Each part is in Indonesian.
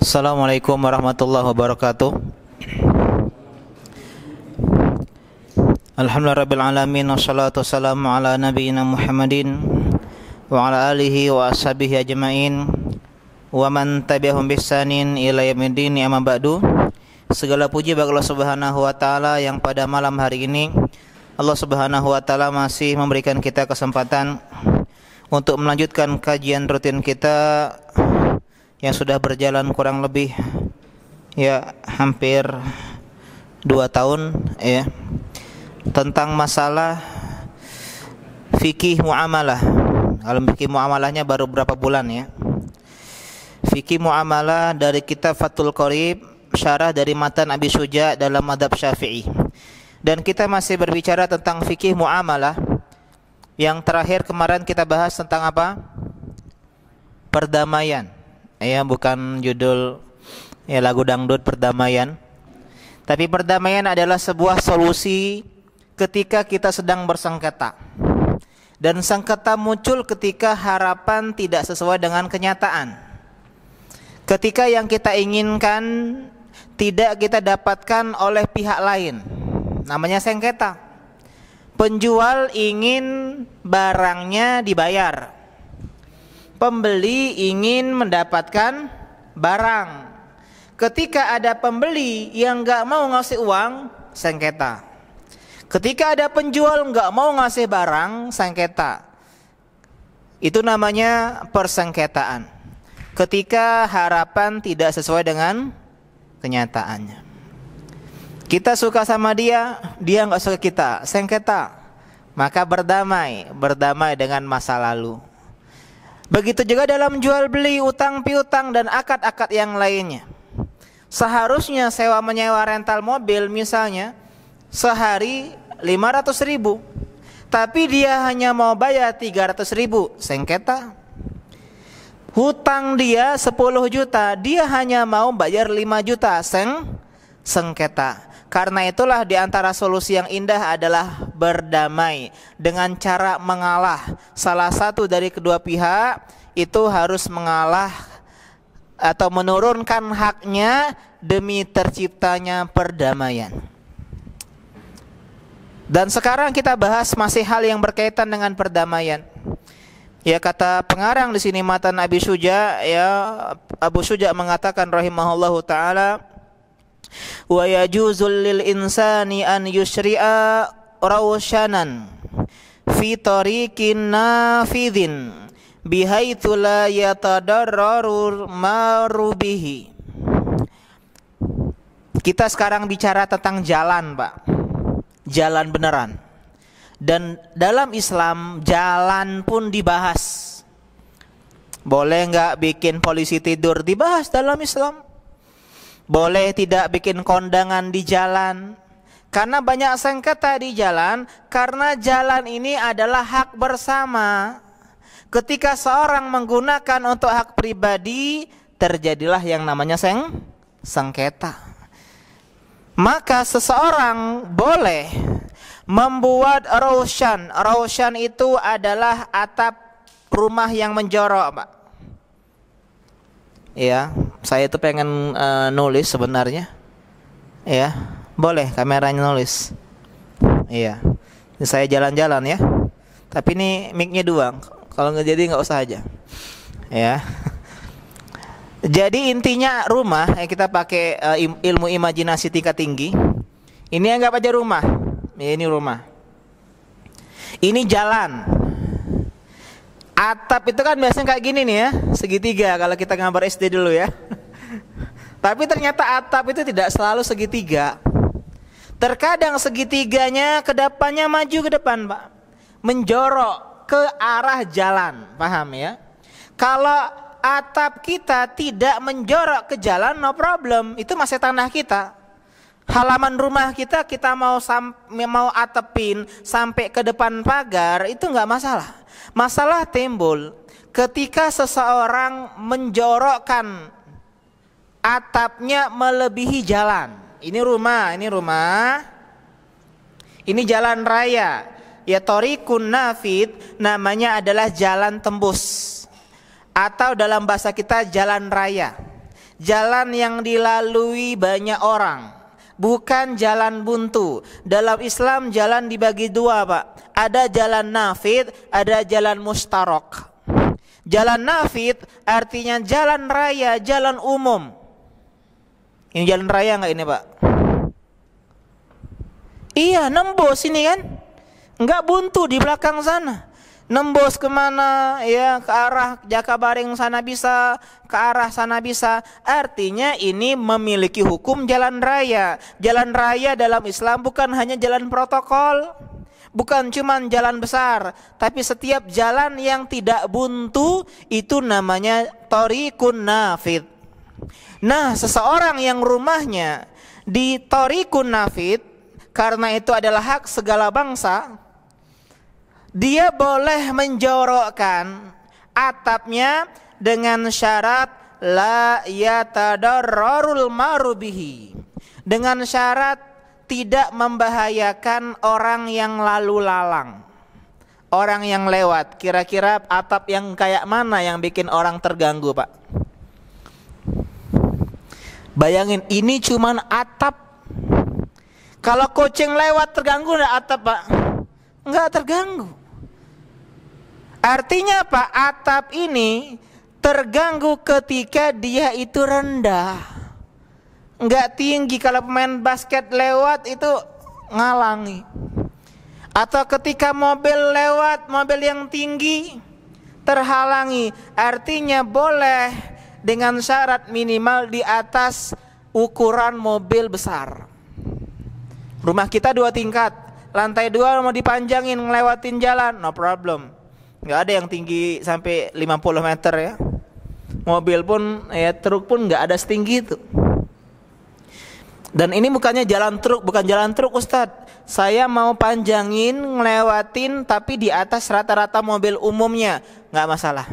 Assalamualaikum warahmatullahi wabarakatuh. Alhamdulillahirabbil alamin wassalatu wassalamu ala nabiyyina Muhammadin wa ala alihi wa ashabihi ajmain wa man tabi'ahum biihsanin ila yaumiddin, amma ba'du. Segala puji bagi Allah Subhanahu wa taala yang pada malam hari ini Allah Subhanahu wa taala masih memberikan kita kesempatan untuk melanjutkan kajian rutin kita yang sudah berjalan kurang lebih hampir 2 tahun tentang masalah fikih muamalah. Kalau fikih muamalahnya baru berapa bulan ya. Fikih muamalah dari kitab Fathul Qorib, syarah dari matan Abi Syuja dalam madhab Syafi'i. Dan kita masih berbicara tentang fikih muamalah. Yang terakhir kemarin kita bahas tentang apa? Perdamaian. Bukan judul lagu dangdut perdamaian. Tapi perdamaian adalah sebuah solusi ketika kita sedang bersengketa. Dan sengketa muncul ketika harapan tidak sesuai dengan kenyataan. Ketika yang kita inginkan tidak kita dapatkan oleh pihak lain, namanya sengketa. Penjual ingin barangnya dibayar, pembeli ingin mendapatkan barang. Ketika ada pembeli yang gak mau ngasih uang, sengketa. Ketika ada penjual gak mau ngasih barang, sengketa. Itu namanya persengketaan. Ketika harapan tidak sesuai dengan kenyataannya. Kita suka sama dia, dia gak suka kita, sengketa. Maka berdamai dengan masa lalu. Begitu juga dalam jual beli, utang piutang dan akad-akad yang lainnya. Seharusnya sewa menyewa rental mobil misalnya sehari 500.000, tapi dia hanya mau bayar 300.000, sengketa. Hutang dia 10 juta, dia hanya mau bayar 5 juta, sengketa. Karena itulah di antara solusi yang indah adalah berdamai dengan cara mengalah. Salah satu dari kedua pihak itu harus mengalah atau menurunkan haknya demi terciptanya perdamaian. Dan sekarang kita bahas masih hal yang berkaitan dengan perdamaian. Kata pengarang di sini matan Abi Syuja, Abu Syuja mengatakan rahimahullahu taala, wa yajuzul lil insani an yusyri'a rawshanan fi tariqin nafidhin bihaitsu la yatadarraru marubihi. Kita sekarang bicara tentang jalan, Pak. Jalan beneran. Dan dalam Islam jalan pun dibahas. Boleh enggak bikin polisi tidur, dibahas dalam Islam. Boleh tidak bikin kondangan di jalan. Karena banyak sengketa di jalan, karena jalan ini adalah hak bersama. Ketika seorang menggunakan untuk hak pribadi, terjadilah yang namanya sengketa. Maka seseorang boleh membuat rawshan. Rawshan itu adalah atap rumah yang menjorok, Pak. Saya itu pengen nulis sebenarnya. Boleh kameranya nulis. Saya jalan-jalan ya. Tapi ini mic-nya 2. Kalau nggak jadi nggak usah aja. Jadi intinya rumah, kita pakai ilmu imajinasi tingkat tinggi. Ini anggap aja rumah. Ini rumah. Ini jalan. Atap itu kan biasanya kayak gini nih ya, segitiga kalau kita gambar SD dulu ya. Tapi ternyata atap itu tidak selalu segitiga. Terkadang segitiganya ke depannya maju ke depan, Pak. Menjorok ke arah jalan, paham ya? Kalau atap kita tidak menjorok ke jalan, no problem, itu masih tanah kita. Halaman rumah kita mau atepin sampai ke depan pagar, itu nggak masalah. Masalah timbul ketika seseorang menjorokkan atapnya melebihi jalan. Ini rumah. Ini jalan raya. Thariqun nafid, namanya adalah jalan tembus. Atau dalam bahasa kita jalan raya. jalan yang dilalui banyak orang, bukan jalan buntu. Dalam Islam jalan dibagi dua, Pak. Ada jalan nafid, ada jalan mustarok. Jalan nafid artinya jalan raya, jalan umum. Ini jalan raya nggak ini, Pak? Iya, nembus ini kan, nggak buntu di belakang sana. Nembus kemana? Ya, ke arah Jakabaring sana bisa, ke arah sana bisa. Artinya ini memiliki hukum jalan raya. Jalan raya dalam Islam bukan hanya jalan protokol, bukan cuma jalan besar, tapi setiap jalan yang tidak buntu itu namanya thoriqun nafid. Nah, seseorang yang rumahnya di thoriqun nafid, karena itu adalah hak segala bangsa, dia boleh menjorokkan atapnya dengan syarat la yatadarrarul marubihi, dengan syarat tidak membahayakan orang yang lalu lalang, orang yang lewat. Kira-kira atap yang kayak mana yang bikin orang terganggu, Pak? Bayangin, ini cuman atap. Kalau kucing lewat terganggu enggak atap, Pak? Enggak terganggu. Artinya apa? Atap ini terganggu ketika dia itu rendah, enggak tinggi. Kalau pemain basket lewat itu ngalangi. Atau ketika mobil lewat, mobil yang tinggi terhalangi. Artinya boleh dengan syarat minimal di atas ukuran mobil besar. Rumah kita 2 tingkat, lantai 2 mau dipanjangin ngelewatin jalan, no problem. Nggak ada yang tinggi sampai 50 meter ya. Mobil pun ya, truk pun nggak ada setinggi itu. Dan ini bukannya jalan truk, bukan jalan truk, Ustadz. Saya mau panjangin, ngelewatin, tapi di atas rata-rata mobil umumnya, nggak masalah,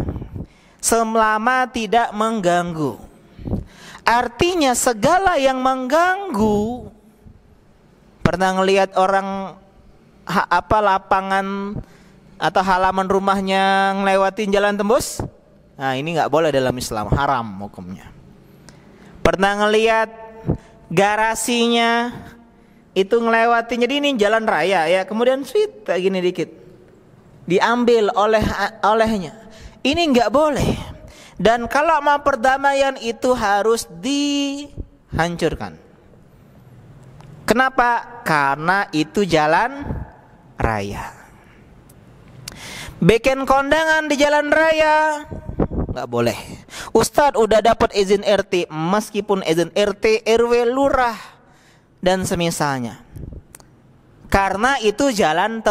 selama tidak mengganggu. Artinya segala yang mengganggu. Pernah ngelihat orang lapangan atau halaman rumahnya ngelewatin jalan tembus? Nah, ini nggak boleh dalam Islam, haram hukumnya. Pernah ngelihat garasinya itu ngelewatin, jadi ini jalan raya ya, kemudian sweet kayak gini dikit diambil olehnya. Ini nggak boleh. Dan kalau mau perdamaian itu harus dihancurkan. Kenapa? Karena itu jalan raya. Bikin kondangan di jalan raya nggak boleh. Ustadz udah dapat izin RT, meskipun izin RT, RW, lurah dan semisalnya, karena itu jalan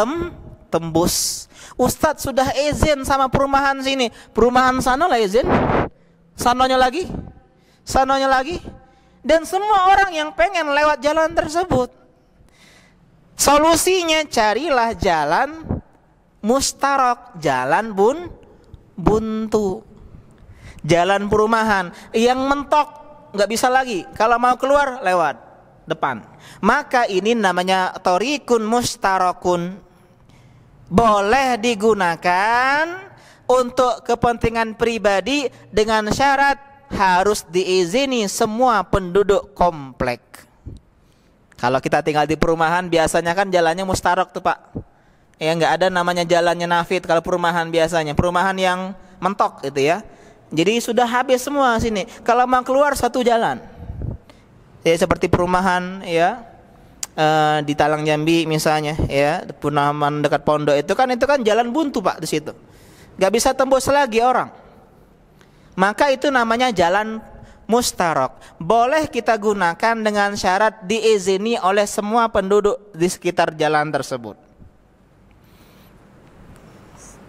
tembus. Ustadz sudah izin sama perumahan sini, perumahan sana lah izin, sananya lagi, dan semua orang yang pengen lewat jalan tersebut. Solusinya carilah jalan mustarok, jalan buntu, jalan perumahan yang mentok, nggak bisa lagi. Kalau mau keluar lewat depan. Maka ini namanya thoriqun mustarokun. Boleh digunakan untuk kepentingan pribadi dengan syarat harus diizini semua penduduk komplek. Kalau kita tinggal di perumahan biasanya kan jalannya mustarok tuh, Pak. Ya, nggak ada namanya jalannya nafid kalau perumahan biasanya. Perumahan yang mentok itu ya. Jadi sudah habis semua sini. Kalau mau keluar satu jalan. Ya, seperti perumahan ya di Talang Jambi misalnya ya, perumahan dekat pondok itu kan jalan buntu, Pak, di situ. Nggak bisa tembus lagi orang. Maka itu namanya jalan mustarok. Boleh kita gunakan dengan syarat diizini oleh semua penduduk di sekitar jalan tersebut.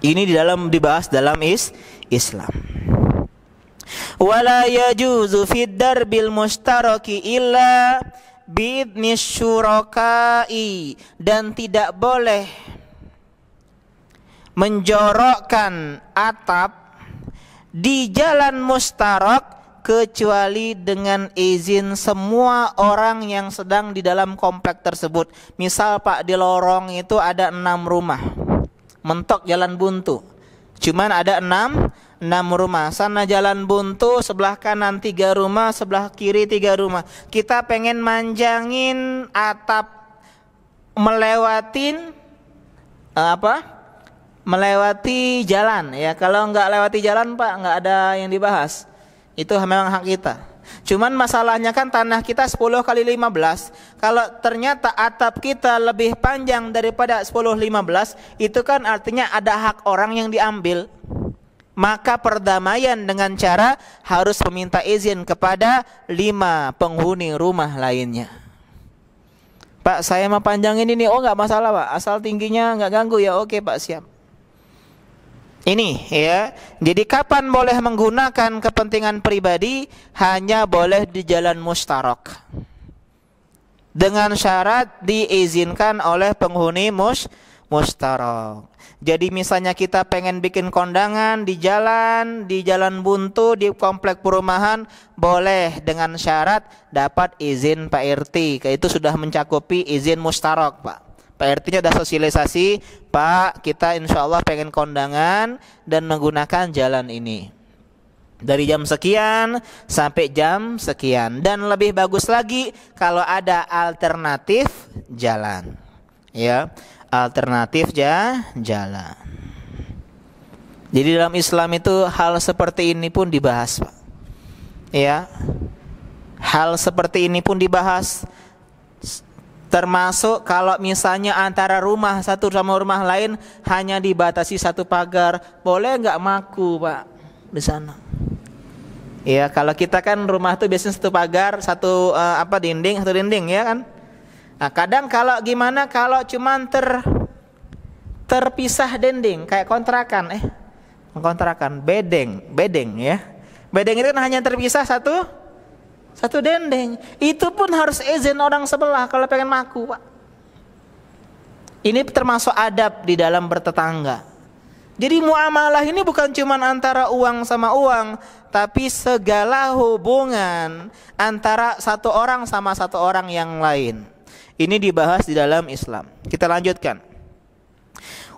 Ini dibahas dalam Islam. Wala yajuzu fid darbil mustaraki illa bi'idnis syurakai, dan tidak boleh menjorokkan atap di jalan mustarok kecuali dengan izin semua orang yang sedang di dalam komplek tersebut. Misal, Pak, di lorong itu ada 6 rumah, mentok jalan buntu, cuman ada 6 6 rumah. Sana jalan buntu, sebelah kanan 3 rumah, sebelah kiri 3 rumah. Kita pengen manjangin atap, melewatin melewati jalan ya. Kalau nggak lewati jalan Pak, nggak ada yang dibahas, itu memang hak kita. Cuman masalahnya kan tanah kita 10 kali 15. Kalau ternyata atap kita lebih panjang daripada 10-15, itu kan artinya ada hak orang yang diambil. Maka perdamaian dengan cara harus meminta izin kepada 5 penghuni rumah lainnya. Pak, saya mau panjangin ini. Oh, nggak masalah Pak, asal tingginya nggak ganggu ya. Oke Pak, siap. Ini ya. Jadi kapan boleh menggunakan kepentingan pribadi? Hanya boleh di jalan mustarok, dengan syarat diizinkan oleh penghuni mustarok. Jadi misalnya kita pengen bikin kondangan di jalan buntu, di komplek perumahan, boleh dengan syarat dapat izin Pak RT. Itu sudah mencakupi izin mustarok Pak. Pak RT-nya sudah sosialisasi, Pak kita insya Allah pengen kondangan dan menggunakan jalan ini dari jam sekian sampai jam sekian. Dan lebih bagus lagi kalau ada alternatif jalan, ya, alternatif jalan. Jadi dalam Islam itu hal seperti ini pun dibahas Pak, ya, hal seperti ini pun dibahas. Termasuk kalau misalnya antara rumah satu sama rumah lain hanya dibatasi 1 pagar, boleh nggak maku Pak di sana? Ya, kalau kita kan rumah tuh biasanya 1 pagar, satu dinding ya kan. Nah, kadang kalau gimana kalau cuman terpisah dinding kayak kontrakan, bedeng ya. Bedeng itu kan hanya terpisah satu dinding. Itu pun harus izin orang sebelah kalau pengen maku Pak. Ini termasuk adab di dalam bertetangga. Jadi muamalah ini bukan cuma antara uang sama uang, tapi segala hubungan antara satu orang sama satu orang yang lain. Ini dibahas di dalam Islam. Kita lanjutkan.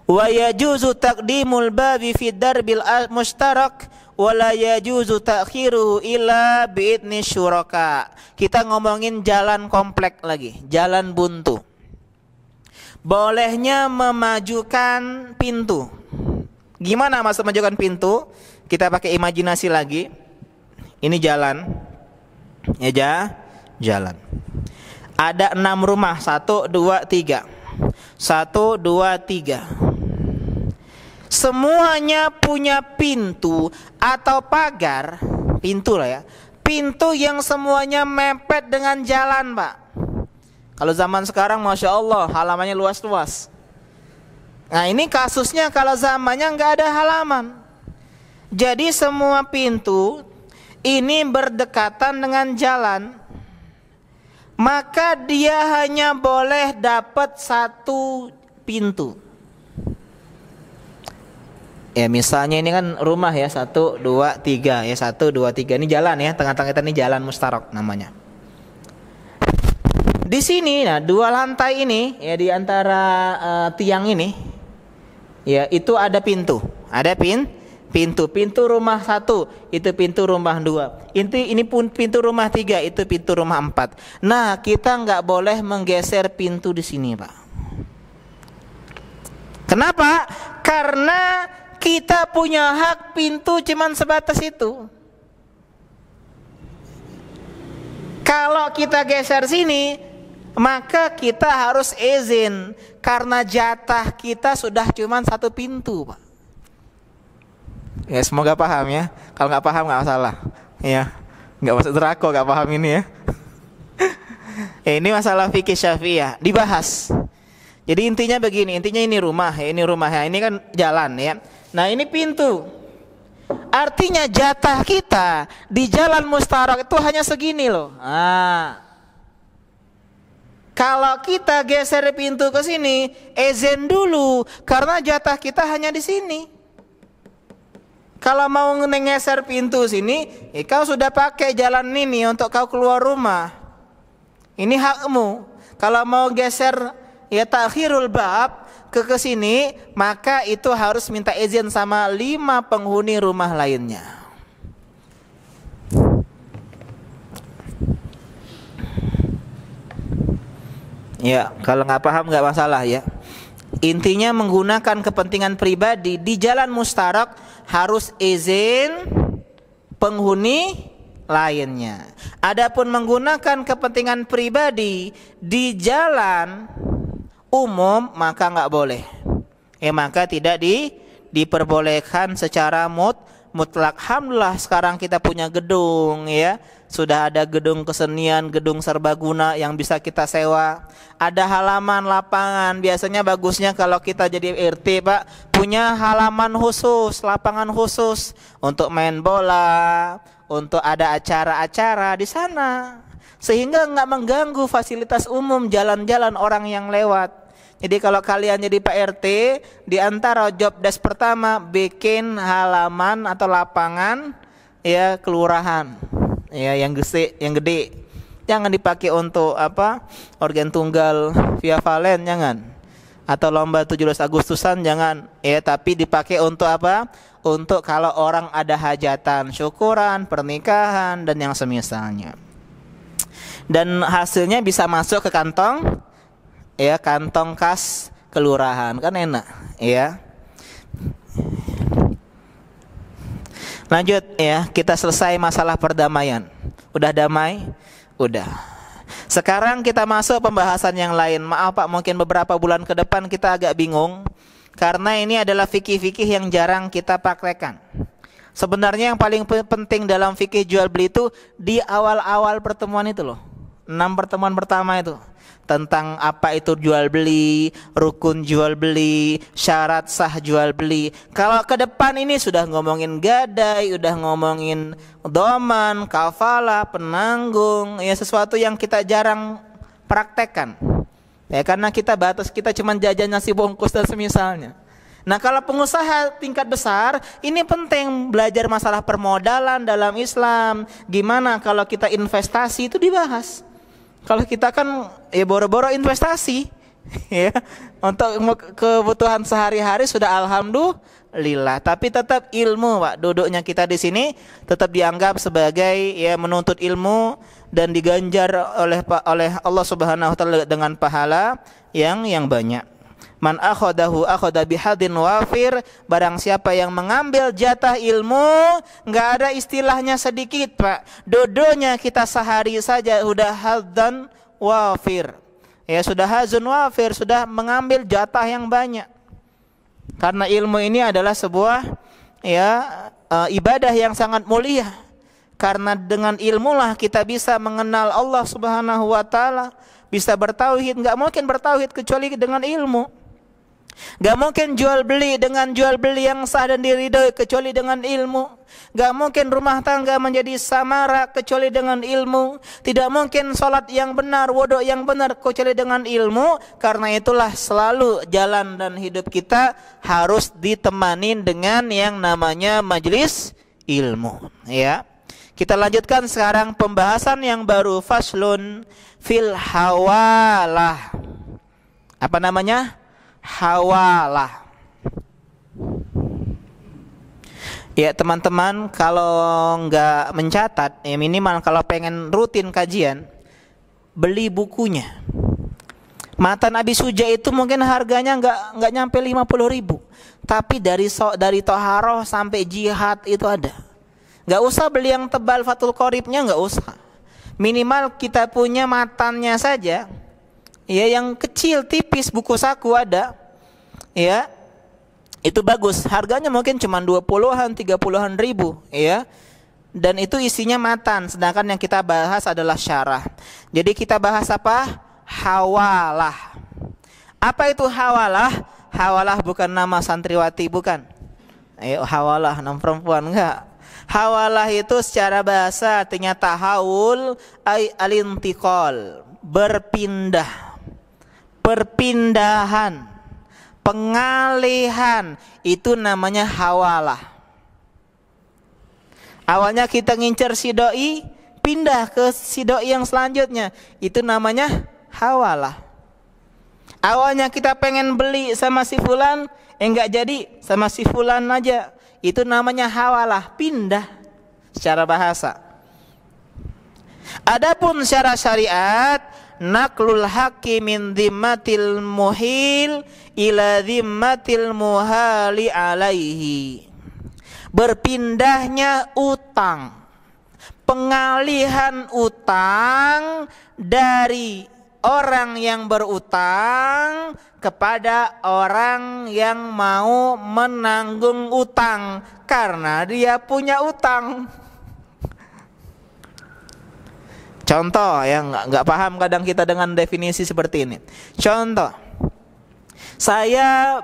Wa yajuzu taqdimul babi fi darbil mushtarak wa la yajuzu ta'khiruhu illa bi'idni syuraka. Kita ngomongin jalan komplek lagi, jalan buntu. Bolehnya memajukan pintu. Gimana maksud memajukan pintu? Kita pakai imajinasi lagi. Ini jalan. Ya, jalan. Ada 6 rumah, 1, 2, 3. 1, 2, 3. Semuanya punya pintu atau pagar, pintu lah ya. Pintu yang semuanya mepet dengan jalan Pak. Kalau zaman sekarang Masya Allah halamannya luas-luas. Nah ini kasusnya kalau zamannya nggak ada halaman. Jadi semua pintu ini berdekatan dengan jalan. Maka dia hanya boleh dapat 1 pintu. Ya misalnya ini kan rumah ya, 1, 2, 3 ya, 1, 2, 3 ini jalan ya, tengah-tengah ini jalan mustarok namanya. Di sini, nah 2 lantai ini ya, di antara tiang ini, ya itu ada pintu, pintu rumah 1, itu pintu rumah 2, ini pun pintu rumah 3, itu pintu rumah 4. Nah kita nggak boleh menggeser pintu di sini Pak. Kenapa? Karena kita punya hak pintu cuman sebatas itu. Kalau kita geser sini, maka kita harus izin karena jatah kita sudah cuman 1 pintu, Pak. Ya semoga paham ya. Kalau nggak paham nggak masalah. Ya, nggak masuk neraka nggak paham ini ya. Ini masalah fikih Syafi'iyah dibahas. Jadi intinya begini, intinya ini rumah ya, ini kan jalan ya. Nah ini pintu. Artinya jatah kita di jalan mustarak itu hanya segini loh. Kalau kita geser pintu ke sini, izin dulu karena jatah kita hanya di sini. Kalau mau ngeser pintu sini, kau sudah pakai jalan ini untuk kau keluar rumah. Ini hakmu. Kalau mau geser ya takhirul bab, ke sini, maka itu harus minta izin sama 5 penghuni rumah lainnya. Ya, kalau nggak paham nggak masalah ya. Intinya menggunakan kepentingan pribadi di jalan mustarak harus izin penghuni lainnya. Adapun menggunakan kepentingan pribadi di jalan umum maka nggak boleh. Maka tidak diperbolehkan secara mutlak. Alhamdulillah sekarang kita punya gedung ya. Sudah ada gedung kesenian, gedung serbaguna yang bisa kita sewa. Ada halaman lapangan. Biasanya bagusnya kalau kita jadi RT Pak, punya halaman khusus, lapangan khusus untuk main bola, untuk ada acara-acara di sana. Sehingga nggak mengganggu fasilitas umum, jalan-jalan orang yang lewat. Jadi kalau kalian jadi Pak RT, di antara job desk pertama bikin halaman atau lapangan ya kelurahan. Ya yang gede. Jangan dipakai untuk organ tunggal via valen, jangan. Atau lomba 17 Agustusan jangan. Ya, tapi dipakai untuk apa? Untuk kalau orang ada hajatan, syukuran, pernikahan dan yang semisalnya. Dan hasilnya bisa masuk ke kantong ya, kantong kas kelurahan, kan enak ya. Lanjut ya, kita selesai masalah perdamaian. Udah damai? Udah. Sekarang kita masuk pembahasan yang lain. Maaf Pak, mungkin beberapa bulan ke depan kita agak bingung karena ini adalah fikih-fikih yang jarang kita praktekkan. Sebenarnya yang paling penting dalam fikih jual beli itu di awal-awal pertemuan itu loh. 6 pertemuan pertama itu. Tentang apa itu jual beli, rukun jual beli, syarat sah jual beli. Kalau ke depan ini sudah ngomongin gadai, udah ngomongin doman, kafalah, penanggung, ya sesuatu yang kita jarang praktekkan. Ya karena kita cuma jajan nasi bungkus dan semisalnya. Nah kalau pengusaha tingkat besar, ini penting belajar masalah permodalan dalam Islam. Gimana kalau kita investasi itu dibahas. Kalau kita kan ya boro-boro investasi ya untuk kebutuhan sehari-hari sudah alhamdulillah, tapi tetap ilmu Pak, duduknya kita di sini tetap dianggap sebagai ya menuntut ilmu dan diganjar oleh Allah Subhanahu wa taala dengan pahala yang banyak. Man akhadahu akhadha bihadin wafir, barang siapa yang mengambil jatah ilmu, enggak ada istilahnya sedikit Pak. Dodonya kita sehari saja sudah hadan wafir. Ya sudah hazun wafir, sudah mengambil jatah yang banyak. Karena ilmu ini adalah sebuah ibadah yang sangat mulia. Karena dengan ilmulah kita bisa mengenal Allah Subhanahu wa taala, bisa bertauhid. Enggak mungkin bertauhid kecuali dengan ilmu. Gak mungkin jual beli dengan jual beli yang sah dan diridhoi kecuali dengan ilmu. Gak mungkin rumah tangga menjadi samara kecuali dengan ilmu. Tidak mungkin sholat yang benar, wudu yang benar kecuali dengan ilmu. Karena itulah selalu jalan dan hidup kita harus ditemani dengan yang namanya majelis ilmu. Ya, kita lanjutkan sekarang pembahasan yang baru, faslun fil hawalah. Apa namanya? Hawalah. Ya teman-teman, kalau nggak mencatat, ya minimal kalau pengen rutin kajian, beli bukunya. Matan Abi Suja itu mungkin harganya nggak nyampe 50.000, tapi dari Toharoh sampai jihad itu ada. Nggak usah beli yang tebal Fathul Qoribnya, nggak usah. Minimal kita punya matannya saja. Ya yang kecil tipis, buku saku ada. Ya. Itu bagus. Harganya mungkin cuma 20-an, 30-an ribu, ya. Dan itu isinya matan, sedangkan yang kita bahas adalah syarah. Jadi kita bahas apa? Hawalah. Apa itu hawalah? Hawalah bukan nama santriwati, bukan. Hawalah nama perempuan, enggak. Hawalah itu secara bahasa artinya tahawul ay alintiqal, berpindah. Perpindahan, pengalihan, itu namanya hawalah. Awalnya kita ngincer si doi, pindah ke si doi yang selanjutnya, itu namanya hawalah. Awalnya kita pengen beli sama si fulan, enggak jadi, sama si fulan aja. Itu namanya hawalah, pindah secara bahasa. Adapun secara syariat, naklul haqqi min dhimmatil muhil ila dhimmatil muhali alaihi. Berpindahnya utang, pengalihan utang dari orang yang berutang kepada orang yang mau menanggung utang karena dia punya utang. Contoh ya, nggak paham kadang kita dengan definisi seperti ini. Contoh, saya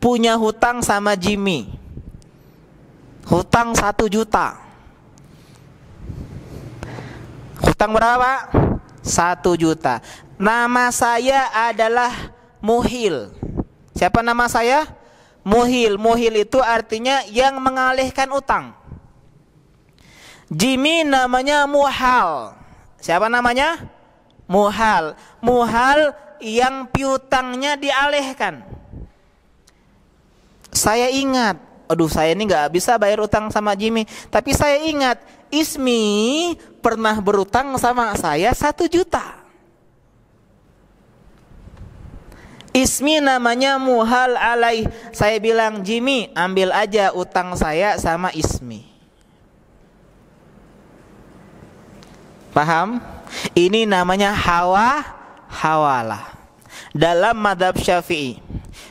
punya hutang sama Jimmy, hutang 1 juta. Hutang berapa? 1 juta. Nama saya adalah Muhil. Siapa nama saya? Muhil. Muhil itu artinya yang mengalihkan utang. Jimmy namanya Muhal. Siapa namanya? Muhal. Muhal yang piutangnya dialihkan. Saya ingat, aduh saya ini gak bisa bayar utang sama Jimmy. Tapi saya ingat, Ismi pernah berutang sama saya 1 juta. Ismi namanya Muhal alaih. Saya bilang, Jimmy ambil aja utang saya sama Ismi. Paham? Ini namanya hawalah dalam mazhab Syafi'i.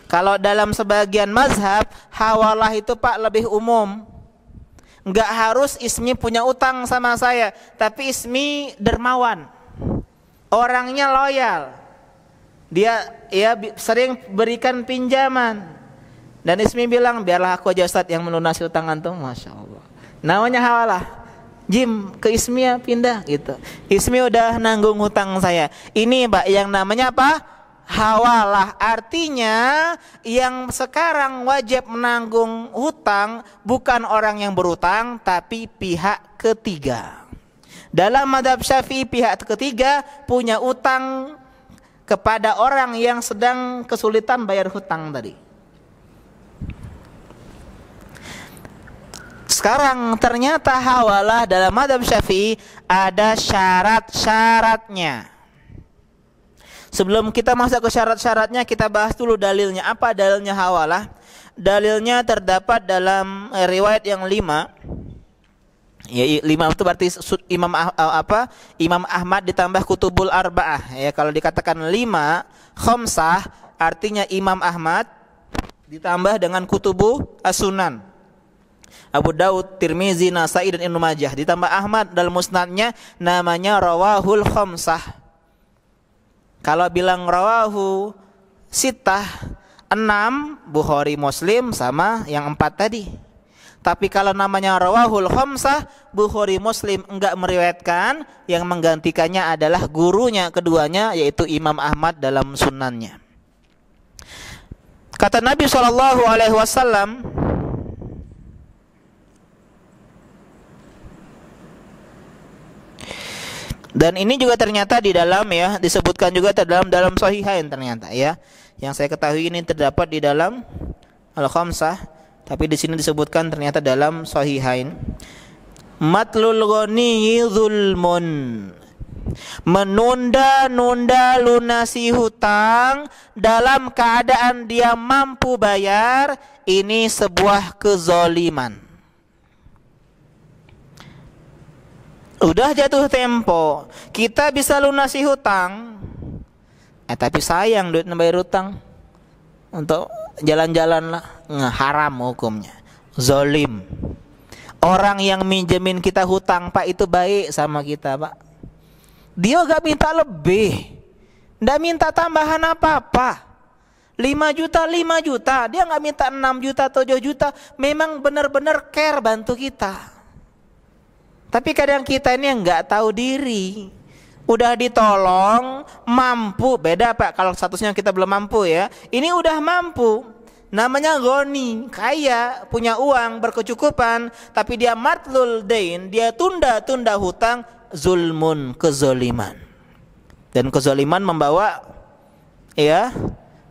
Kalau dalam sebagian mazhab, hawalah itu Pak lebih umum. Enggak harus Ismi punya utang sama saya, tapi Ismi dermawan, orangnya loyal, dia ya sering berikan pinjaman, dan Ismi bilang biarlah aku aja Ustaz yang melunasi utang antum. Masya Allah, namanya hawalah. Jim ke Ismi ya pindah gitu. Ismi udah nanggung hutang saya. Ini Pak yang namanya apa? Hawalah. Artinya yang sekarang wajib menanggung hutang bukan orang yang berutang, tapi pihak ketiga. Dalam mazhab Syafi'i, pihak ketiga punya utang kepada orang yang sedang kesulitan bayar hutang tadi. Sekarang ternyata hawalah dalam mazhab Syafi'i ada syarat-syaratnya. Sebelum kita masuk ke syarat-syaratnya, kita bahas dulu dalilnya. Apa dalilnya hawalah? Dalilnya terdapat dalam riwayat yang 5. Ya, 5 itu berarti Imam Ahmad ditambah kutubul arba'ah. Ya, kalau dikatakan 5 khamsah artinya Imam Ahmad ditambah dengan kutubu as-sunan. Abu Daud, Tirmizi, Nasai dan Ibnu Majah. Ditambah Ahmad dalam musnadnya namanya rawahul khamsah. Kalau bilang rawahu sitah 6, Bukhari Muslim sama yang 4 tadi. Tapi kalau namanya rawahul khamsah, Bukhari Muslim enggak meriwayatkan, yang menggantikannya adalah gurunya keduanya yaitu Imam Ahmad dalam sunannya. Kata Nabi SAW, dan ini juga ternyata di dalam ya, disebutkan juga dalam Sahihain ternyata ya. Yang saya ketahui ini terdapat di dalam Al-Khamsah, tapi di sini disebutkan ternyata dalam Sahihain. Matlul ghani zulmun. Menunda-nunda lunasi hutang dalam keadaan dia mampu bayar, ini sebuah kezaliman. Udah jatuh tempo, kita bisa lunasi hutang, tapi sayang duit bayar hutang untuk jalan-jalan lah, haram hukumnya, zalim. Orang yang minjemin kita hutang Pak itu baik sama kita Pak, dia gak minta lebih, gak minta tambahan apa-apa. 5 juta, dia gak minta 6 juta atau 7 juta, memang benar-benar care bantu kita. Tapi kadang kita ini yang nggak tahu diri, udah ditolong, mampu, beda Pak. Kalau statusnya kita belum mampu ya, ini udah mampu, namanya ghani, kaya, punya uang, berkecukupan, tapi dia matlul dain, dia tunda-tunda hutang, zulmun, kezaliman. Dan kezaliman membawa ya,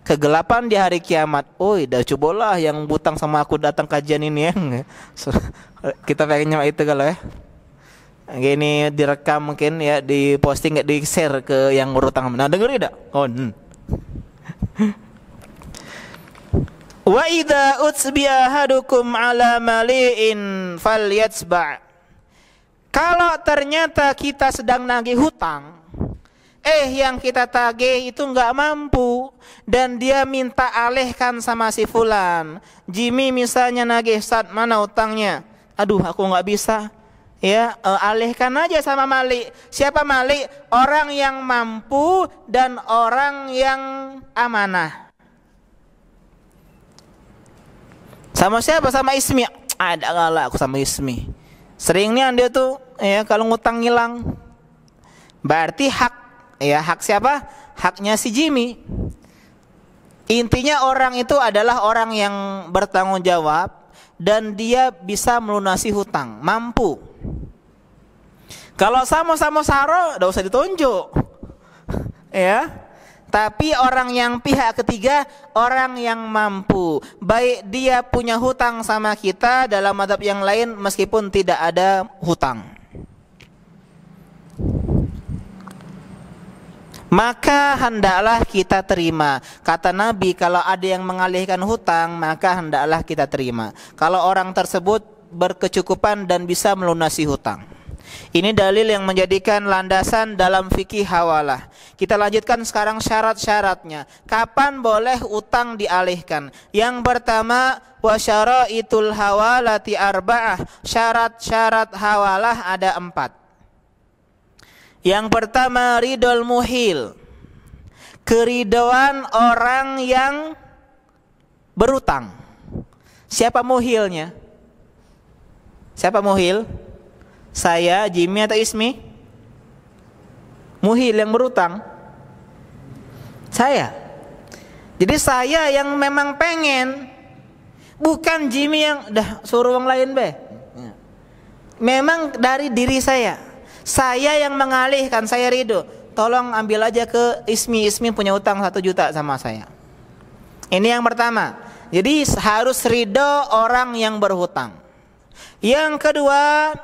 kegelapan di hari kiamat. Oi, dah cobalah yang butang sama aku datang kajian ini ya. Kita pengen nyawa itu kalau ya. Gini direkam mungkin ya, di posting, nggak di share ke yang berutang. Nah dengerin tidak? Oh. Wa idza utsbiya ahadukum ala mali'in falyatsba'. Kalau ternyata kita sedang nagih hutang, yang kita tagih itu nggak mampu dan dia minta alihkan sama si fulan. Jimmy misalnya nagih, "Ustaz, mana utangnya?" "Aduh, aku nggak bisa." Ya, alihkan aja sama Malik. Siapa Malik? Orang yang mampu dan orang yang amanah. Sama siapa? Sama Ismi. Ada galak aku sama Ismi. Seringnya dia tuh ya kalau ngutang ngilang. Berarti hak, ya hak siapa? Haknya si Jimmy. Intinya orang itu adalah orang yang bertanggung jawab dan dia bisa melunasi hutang, mampu. Kalau sama-sama saro, enggak usah ditunjuk. Ya. Tapi orang yang pihak ketiga, orang yang mampu, baik dia punya hutang sama kita dalam madhab yang lain meskipun tidak ada hutang, maka hendaklah kita terima. Kata Nabi, kalau ada yang mengalihkan hutang, maka hendaklah kita terima kalau orang tersebut berkecukupan dan bisa melunasi hutang. Ini dalil yang menjadikan landasan dalam fikih hawalah. Kita lanjutkan sekarang syarat-syaratnya. Kapan boleh utang dialihkan? Yang pertama, wa syaraitul hawalati arba'ah. Syarat-syarat hawalah ada 4. Yang pertama, ridol muhil, keridhaan orang yang berutang. Siapa muhilnya? Siapa muhil? Saya, Jimmy atau Ismi? Muhil yang berutang saya. Jadi saya yang memang pengen, bukan Jimmy yang dah suruh orang lain be. Memang dari diri saya yang mengalihkan, saya ridho. Tolong ambil aja ke Ismi. Ismi punya utang 1 juta sama saya. Ini yang pertama. Jadi harus ridho orang yang berhutang. Yang kedua,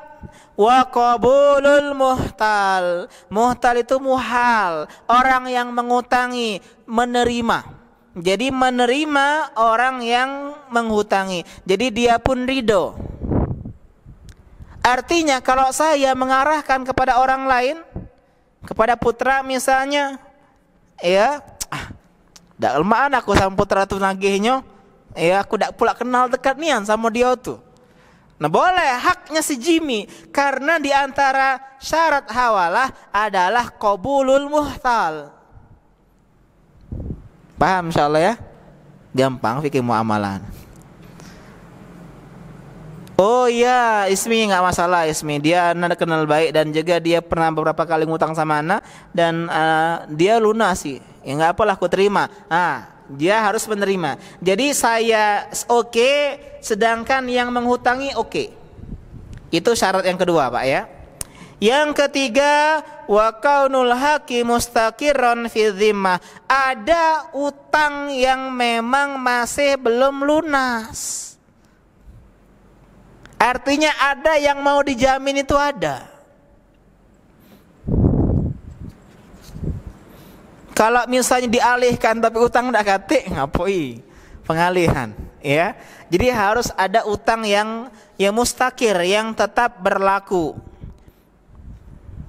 wa qabulul muhtal. Muhtal itu muhal, orang yang mengutangi, menerima. Jadi menerima orang yang menghutangi. Jadi dia pun ridho. Artinya kalau saya mengarahkan kepada orang lain, kepada putra misalnya, ya, dak lemah aku sama putra tu nagihnya, ya aku dak pula kenal dekat nian sama dia tu. Nah boleh, haknya si Jimmy, karena diantara syarat hawalah adalah qabulul muhtal. Paham insyaallah ya? Gampang fikih muamalah. Oh iya, Ismi nggak masalah. Ismi dia Anda kenal baik dan juga dia pernah beberapa kali ngutang sama Anda dan dia lunasi. Ya nggak apalah, aku terima. Dia harus menerima. Jadi saya oke, sedangkan yang menghutangi oke. Itu syarat yang kedua, Pak ya. Yang ketiga, wa kaunul haqi mustaqirran fi dhimmah. Ada utang yang memang masih belum lunas. Artinya ada yang mau dijamin, itu ada. Kalau misalnya dialihkan tapi utang tidak katik, ngapoi pengalihan, ya. Jadi harus ada utang yang mustakir, yang tetap berlaku.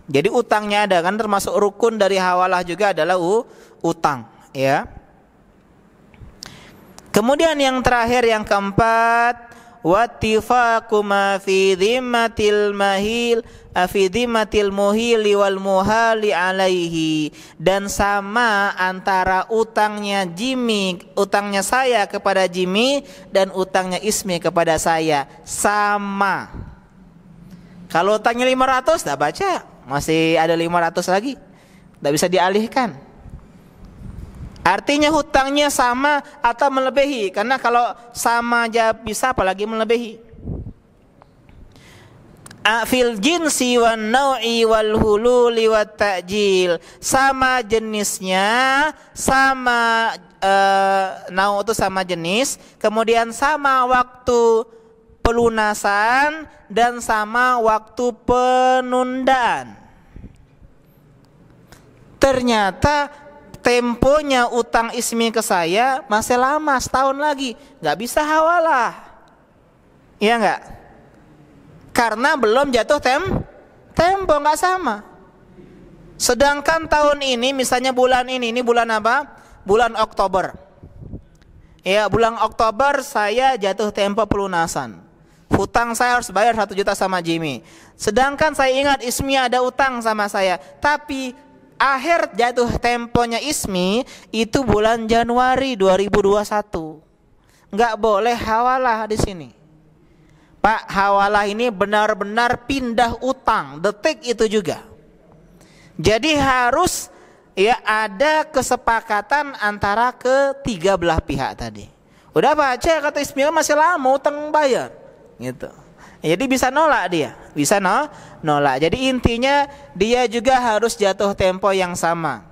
Jadi utangnya ada, kan termasuk rukun dari hawalah juga adalah utang, ya. Kemudian yang terakhir, yang keempat, wattifaqu ma fi dhimmatil mahil fi dhimmatil muhili wal muhali alaihi. Dan sama antara utangnya Jimmy, utangnya saya kepada Jimmy, dan utangnya Ismi kepada saya, sama. Kalau utangnya 500 dah baca, masih ada 500 lagi, tidak bisa dialihkan. Artinya hutangnya sama atau melebihi. Karena kalau sama aja bisa, apalagi melebihi. Fil jinsi wan nau'i wal hululi wat ta'jil, sama jenisnya, sama nau itu sama jenis, kemudian sama waktu pelunasan dan sama waktu penundaan. Ternyata temponya utang ismi ke saya masih lama, setahun lagi, nggak bisa hawalah, iya nggak? Karena belum jatuh tempo, nggak sama. Sedangkan tahun ini, misalnya bulan ini bulan apa? Bulan Oktober. Ya, bulan Oktober saya jatuh tempo pelunasan. Hutang saya harus bayar 1 juta sama Jimmy. Sedangkan saya ingat Ismi ada utang sama saya. Tapi akhir jatuh temponya Ismi itu bulan Januari 2021. Nggak boleh hawalah di sini. Pak, hawalah ini benar-benar pindah utang, detik itu juga. Jadi harus ya ada kesepakatan antara ketiga belah pihak tadi. Udah Pak, kata Ismail masih lama utang bayar, gitu. Jadi bisa nolak dia, bisa nolak. Jadi intinya dia juga harus jatuh tempo yang sama.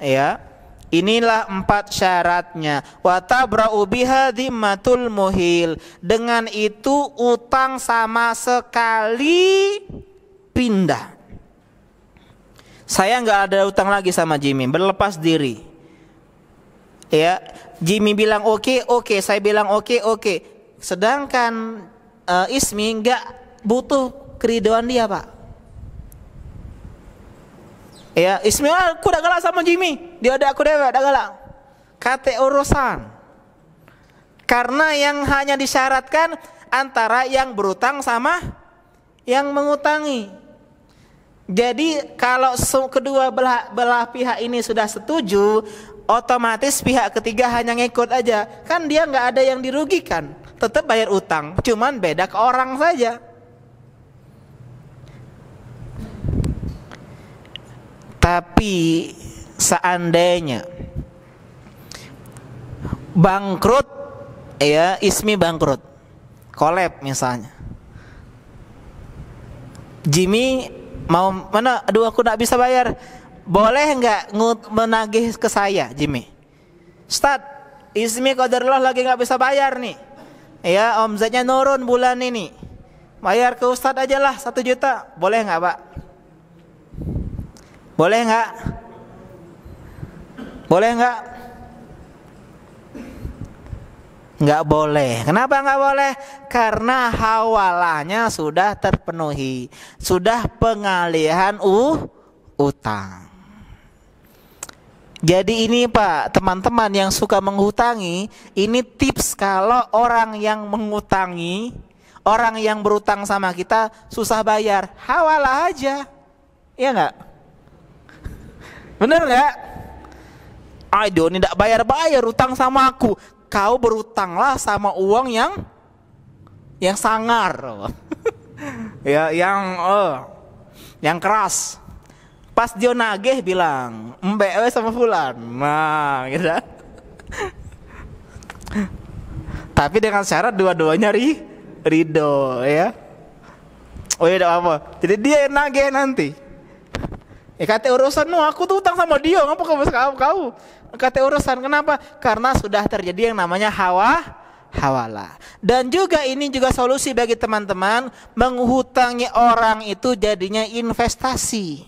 Ya. Inilah 4 syaratnya. Wa tabra'u biha dhimmatul muhil. Dengan itu utang sama sekali pindah. Saya nggak ada utang lagi sama Jimmy, berlepas diri. Ya, Jimmy bilang oke, saya bilang oke. Sedangkan Ismi nggak butuh keridoan dia, Pak. Ya, Ismail aku dah galak sama Jimmy. Dia ada aku dewek, dah galak. Kate urusan. Karena yang hanya disyaratkan antara yang berutang sama yang mengutangi. Jadi kalau kedua belah pihak ini sudah setuju, otomatis pihak ketiga hanya ngikut aja. Kan dia nggak ada yang dirugikan. Tetap bayar utang, cuman beda ke orang saja. Tapi seandainya bangkrut, ya Ismi bangkrut, kolab misalnya, Jimmy mau mana? Aduh aku nggak bisa bayar, boleh nggak menagih ke saya Jimmy? Ustaz, Ismi qadarullah lagi nggak bisa bayar nih, ya omzetnya nurun bulan ini, bayar ke Ustaz aja lah 1 juta, boleh nggak Pak? Boleh nggak? Boleh nggak? Nggak boleh. Kenapa nggak boleh? Karena hawalahnya sudah terpenuhi, sudah pengalihan utang. Jadi ini Pak, teman-teman yang suka menghutangi, ini tips kalau orang yang mengutangi, orang yang berutang sama kita susah bayar, hawalah aja, iya nggak? Bener nggak? Aduh, ini tidak bayar utang sama aku. Kau berutanglah sama uang yang sangar, ya, yang keras. Pas dia nagih bilang, mbak sama fulan, nah, gitu. Tapi dengan syarat dua-duanya ridho, ya. Oh ya, tidak apa. Jadi dia yang nagih nanti. Kata urusan, aku tuh utang sama dia, ngapa kau? Kata urusan, kenapa? Karena sudah terjadi yang namanya hawalah. Dan juga ini juga solusi bagi teman-teman, menghutangi orang itu jadinya investasi.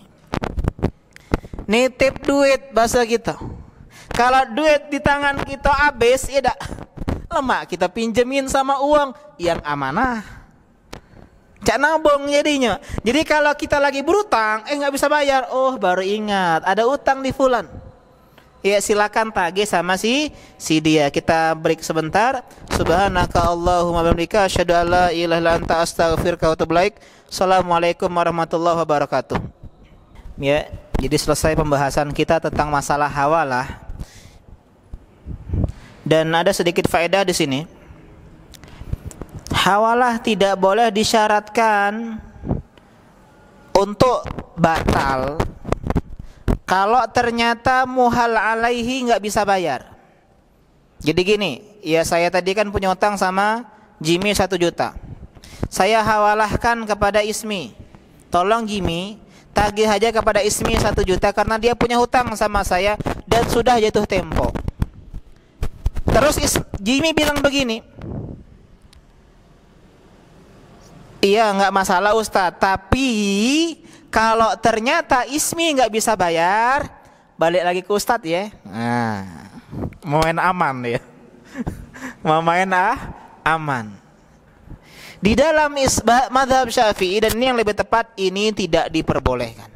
Nitip duit bahasa kita. Kalau duit di tangan kita habis, ya lemak kita pinjemin sama uang yang amanah. Cak nabung jadinya. Jadi kalau kita lagi berutang, nggak bisa bayar, oh baru ingat ada utang di fulan. Ya silakan tagih sama si dia. Kita break sebentar. Subhanaka Allahumma bihamdika asyhadu an la ilaha illa anta astaghfiruka wa atubu ilaik. Assalamualaikum warahmatullahi wabarakatuh. Ya, jadi selesai pembahasan kita tentang masalah hawalah. Dan ada sedikit faedah di sini. Hawalah tidak boleh disyaratkan untuk batal kalau ternyata muhal alaihi nggak bisa bayar. Jadi gini, ya saya tadi kan punya utang sama Jimmy 1 juta. saya hawalahkan kepada Ismi, tolong Jimmy tagih aja kepada Ismi 1 juta karena dia punya hutang sama saya dan sudah jatuh tempo. Terus Jimmy bilang begini, iya nggak masalah Ustadz, tapi kalau ternyata Ismi nggak bisa bayar, balik lagi ke Ustadz ya. Nah, mau main aman ya. Mau main aman. Di dalam mazhab Syafi'i, dan ini yang lebih tepat, ini tidak diperbolehkan.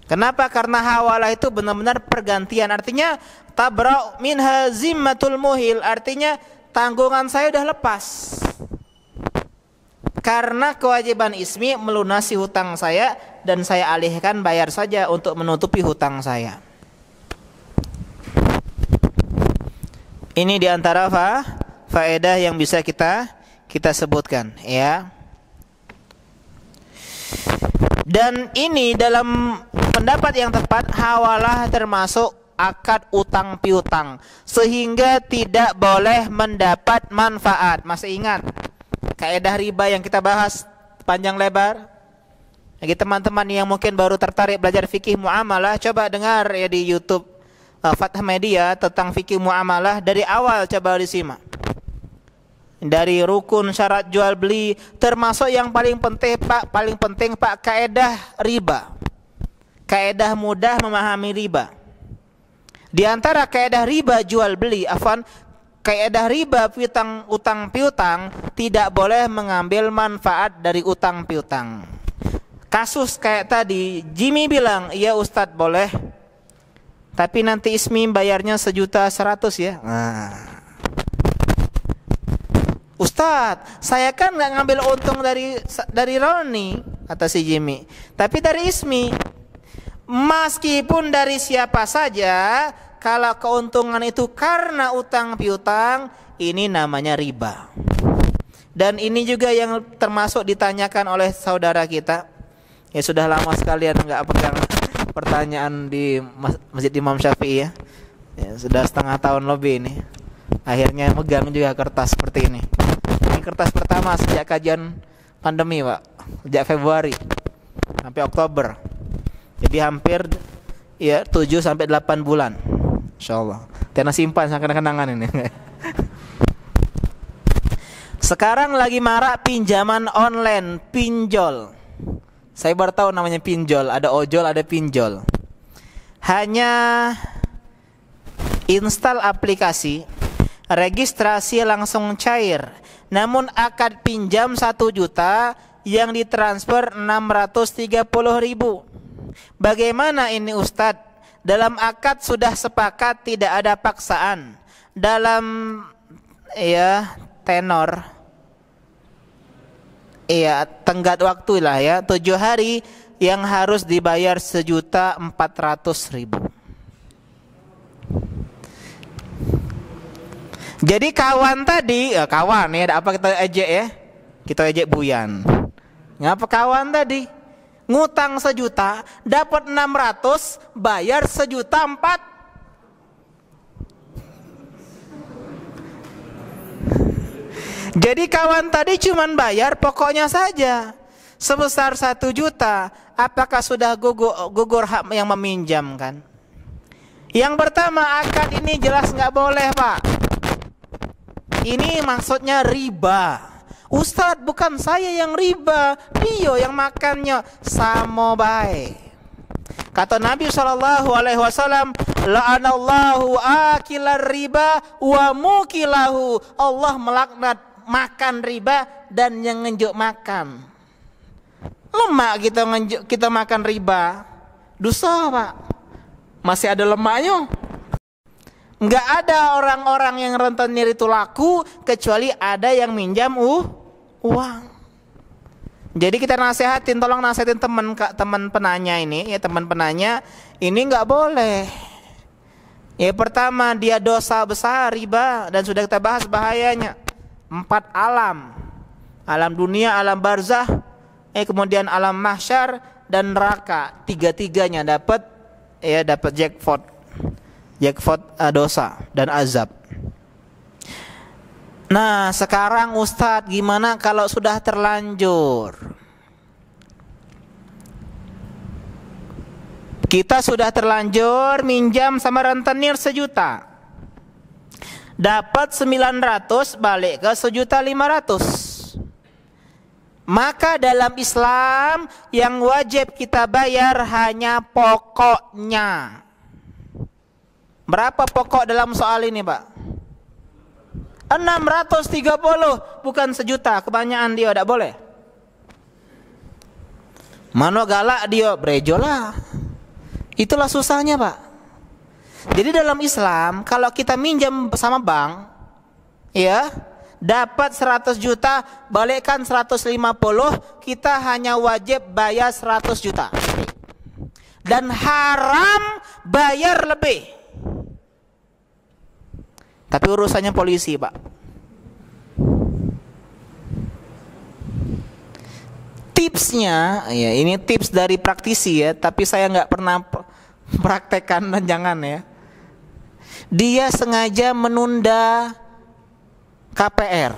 Kenapa? Karena hawalah itu benar-benar pergantian. Artinya tabra' minha zimmatul muhil, artinya tanggungan saya udah lepas. Karena kewajiban Ismi melunasi hutang saya dan saya alihkan bayar saja untuk menutupi hutang saya. Ini diantara faedah yang bisa kita sebutkan, ya. Dan ini dalam pendapat yang tepat, hawalah termasuk akad utang piutang, sehingga tidak boleh mendapat manfaat. Masih ingat kaidah riba yang kita bahas panjang lebar? Bagi teman-teman yang mungkin baru tertarik belajar fikih muamalah, coba dengar ya di YouTube Fathah Media tentang fikih muamalah dari awal, coba disimak. Dari rukun syarat jual beli, termasuk yang paling penting Pak, kaidah riba. Kaidah mudah memahami riba. Di antara kaidah riba jual beli, kaidah riba utang piutang, tidak boleh mengambil manfaat dari utang piutang. Kasus kayak tadi, Jimmy bilang, iya Ustadz boleh, tapi nanti Ismi bayarnya 1.100.000 ya. Nah, Ustadz, saya kan nggak ngambil untung dari Roni, kata si Jimmy, tapi dari Ismi. Meskipun dari siapa saja, kalau keuntungan itu karena utang piutang, ini namanya riba. Dan ini juga yang termasuk ditanyakan oleh saudara kita. Ya sudah lama sekalian nggak pegang pertanyaan di Masjid Imam Syafi'i ya. Sudah setengah tahun lebih ini. Akhirnya megang juga kertas seperti ini. Ini kertas pertama sejak kajian pandemi, Pak. Sejak Februari sampai Oktober. Jadi hampir ya 7 sampai 8 bulan. Insyaallah. Tena simpan sampai kenangan ini. Sekarang lagi marak pinjaman online, pinjol. Saya baru tahu namanya pinjol, ada ojol, ada pinjol. Hanya install aplikasi, registrasi langsung cair. Namun akad pinjam 1 juta yang ditransfer 630.000. Bagaimana ini Ustadz? Dalam akad sudah sepakat tidak ada paksaan. Dalam tenor tenggat waktu lah ya, 7 hari yang harus dibayar 1.400.000. Jadi kawan tadi, kawan ya, apa kita ejek ya? Kita ejek Buyan. Ngapa kawan tadi? Ngutang 1 juta, dapat 600, bayar 1.400.000. Jadi kawan tadi cuman bayar pokoknya saja sebesar 1 juta. Apakah sudah gugur hak yang meminjamkan? Yang pertama, akad ini jelas nggak boleh, Pak. Ini maksudnya riba. Ustadz, bukan saya yang riba, dia yang makannya. Sama baik. Kata Nabi SAW, la'anallahu akilar riba wa mukilahu. Allah melaknat makan riba dan yang ngenjuk makan. Lemak kita makan riba, dosa Pak. Masih ada lemaknya. Enggak ada orang-orang yang rentenir itu laku kecuali ada yang minjam uang. Jadi kita nasihatin, tolong nasihatin teman penanya ini, ya teman penanya ini enggak boleh. Ya pertama, dia dosa besar riba dan sudah kita bahas bahayanya. 4 alam. Alam dunia, alam barzah, kemudian alam mahsyar dan neraka. 3-tiganya dapat jackpot dosa dan azab. Nah sekarang Ustadz, gimana kalau sudah terlanjur? Kita sudah terlanjur minjam sama rentenir 1 juta, dapat 900, balik ke 1.500.000. Maka dalam Islam yang wajib kita bayar hanya pokoknya. Berapa pokok dalam soal ini, Pak? 630, bukan 1 juta. Kebanyakan dia, tidak boleh. Mano galak dia, brejolah. Itulah susahnya, Pak. Jadi dalam Islam kalau kita minjam sama bank, ya, dapat 100 juta, balikkan 150, kita hanya wajib bayar 100 juta. Dan haram bayar lebih. Tapi urusannya polisi, Pak. Tipsnya, ya ini tips dari praktisi ya, tapi saya nggak pernah praktekkan dan jangan ya. Dia sengaja menunda KPR.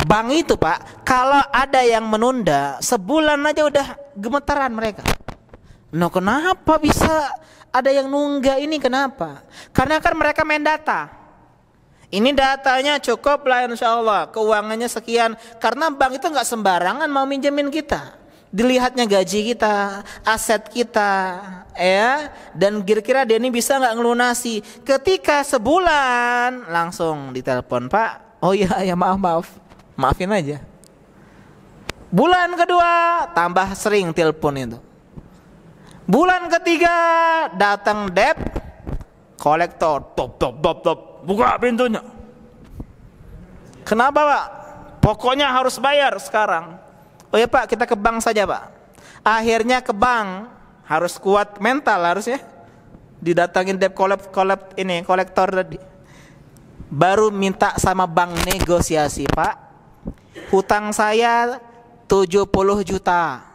Bank itu, Pak, kalau ada yang menunda sebulan aja udah gemetaran mereka. No, kenapa bisa ada yang nunggak ini, kenapa? Karena kan mereka main data. Ini datanya cukup lah insya Allah, keuangannya sekian. Karena bank itu nggak sembarangan mau minjemin kita. Dilihatnya gaji kita, aset kita, ya, dan kira-kira dia ini bisa nggak ngelunasi. Ketika sebulan langsung ditelepon, Pak, oh iya ya maaf, maafin aja. Bulan kedua tambah sering telepon itu. Bulan ketiga datang debt kolektor, top, buka pintunya. Kenapa, Pak? Pokoknya harus bayar sekarang. Oh ya Pak, kita ke bank saja, Pak. Akhirnya ke bank, harus kuat mental harusnya. Didatangin debt kolektor tadi. Baru minta sama bank negosiasi, Pak. Hutang saya 70 juta.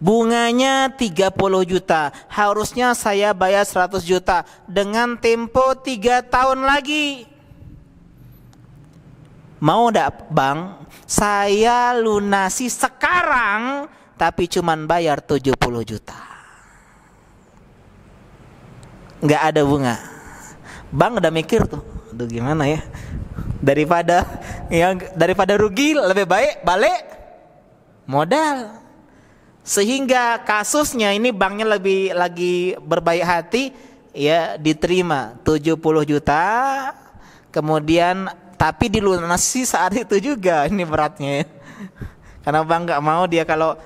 Bunganya 30 juta. Harusnya saya bayar 100 juta dengan tempo 3 tahun lagi. Mau enggak, Bang? Saya lunasi sekarang tapi cuman bayar 70 juta. Enggak ada bunga. Bang udah mikir tuh, aduh gimana ya? Daripada rugi lebih baik balik modal. Sehingga kasusnya ini banknya lagi berbaik hati, ya diterima 70 juta. Kemudian tapi dilunasi saat itu juga, ini beratnya ya. Karena bank nggak mau dia kalau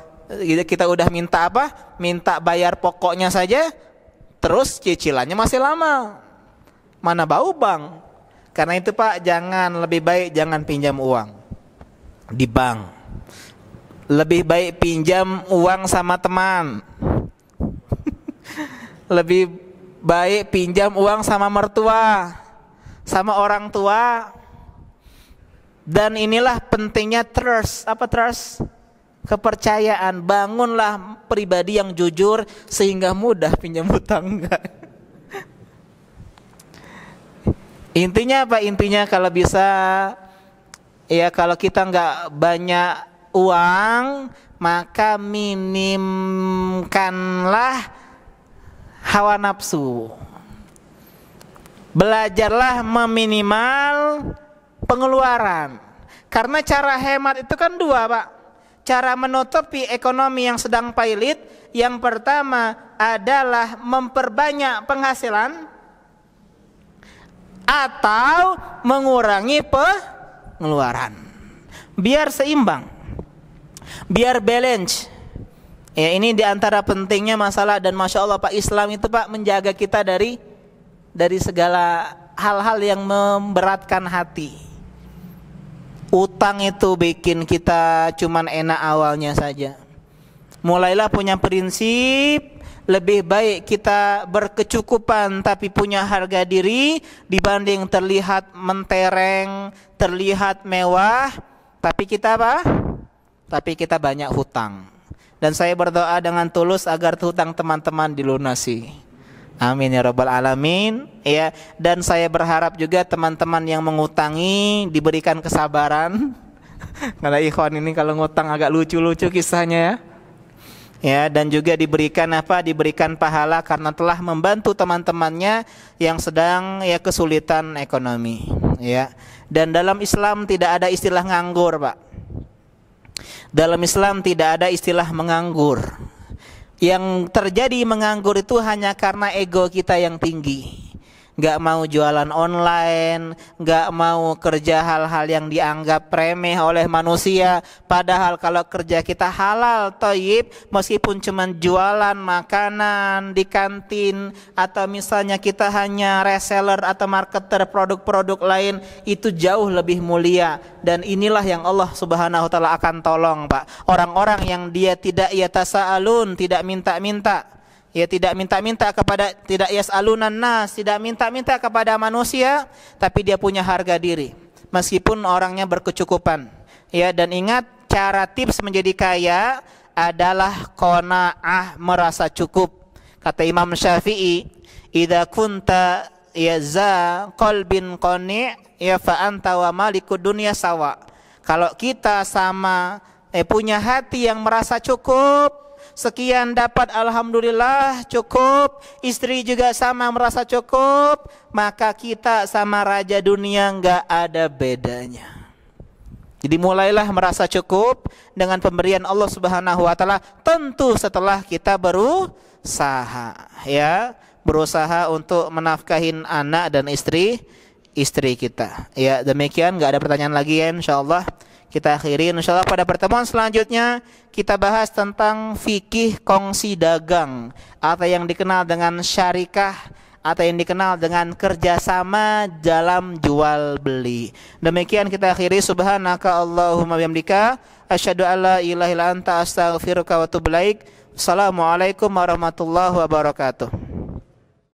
kita udah minta apa? Minta bayar pokoknya saja, terus cicilannya masih lama. Mana bau bank? Karena itu Pak, lebih baik jangan pinjam uang di bank. Lebih baik pinjam uang sama teman. Lebih baik pinjam uang sama mertua, sama orang tua. Dan inilah pentingnya trust. Apa trust? Kepercayaan. Bangunlah pribadi yang jujur sehingga mudah pinjam hutang. Intinya apa? Intinya kalau bisa, ya kalau kita nggak banyak uang, maka minimkanlah hawa nafsu. Belajarlah meminimal pengeluaran. Karena cara hemat itu kan dua, Pak. Cara menutupi ekonomi yang sedang pailit, yang pertama adalah memperbanyak penghasilan atau mengurangi pengeluaran. Biar seimbang. Biar balance. Ya, ini diantara pentingnya masalah. Dan Masya Allah Pak, Islam itu Pak menjaga kita dari segala hal-hal yang memberatkan hati. Utang itu bikin kita cuman enak awalnya saja. Mulailah punya prinsip, lebih baik kita berkecukupan tapi punya harga diri dibanding terlihat mentereng, terlihat mewah, tapi kita apa? Tapi kita banyak hutang. Dan saya berdoa dengan tulus agar hutang teman-teman dilunasi. Amin ya rabbal alamin. Ya, dan saya berharap juga teman-teman yang mengutangi diberikan kesabaran. Karena ikhwan ini kalau ngutang agak lucu-lucu kisahnya ya. Ya, dan juga diberikan diberikan pahala karena telah membantu teman-temannya yang sedang kesulitan ekonomi, ya. Dan dalam Islam tidak ada istilah nganggur, Pak. Dalam Islam tidak ada istilah menganggur. Yang terjadi menganggur itu hanya karena ego kita yang tinggi. Gak mau jualan online, gak mau kerja hal-hal yang dianggap remeh oleh manusia. Padahal kalau kerja kita halal, thayyib, meskipun cuma jualan makanan di kantin, atau misalnya kita hanya reseller atau marketer produk-produk lain, itu jauh lebih mulia. Dan inilah yang Allah subhanahu wa ta'ala akan tolong, Pak. Orang-orang yang dia tidak yatasa'alun, tidak minta-minta, tidak minta-minta kepada, tidak yas'alunan nas, tidak minta-minta kepada manusia, tapi dia punya harga diri meskipun orangnya berkecukupan. Dan ingat, cara tips menjadi kaya adalah qanaah, merasa cukup. Kata Imam Syafi'i, idza kunta za qalbin qani' fa anta wa malikud dunya sawa. Kalau kita sama punya hati yang merasa cukup, sekian dapat alhamdulillah cukup, istri juga sama merasa cukup, maka kita sama raja dunia enggak ada bedanya. Jadi mulailah merasa cukup dengan pemberian Allah Subhanahu wa taala, tentu setelah kita berusaha, berusaha untuk menafkahin anak dan istri kita. Demikian, enggak ada pertanyaan lagi ya, insyaallah. Kita akhiri insyaallah. Pada pertemuan selanjutnya kita bahas tentang fikih kongsi dagang, atau yang dikenal dengan syarikah, atau yang dikenal dengan kerjasama dalam jual beli. Demikian kita akhiri. Subhanaka Allahumma bihamdika asyhadu alla ilaha illa anta astaghfiruka wa atubu ilaik. Assalamualaikum warahmatullahi wabarakatuh.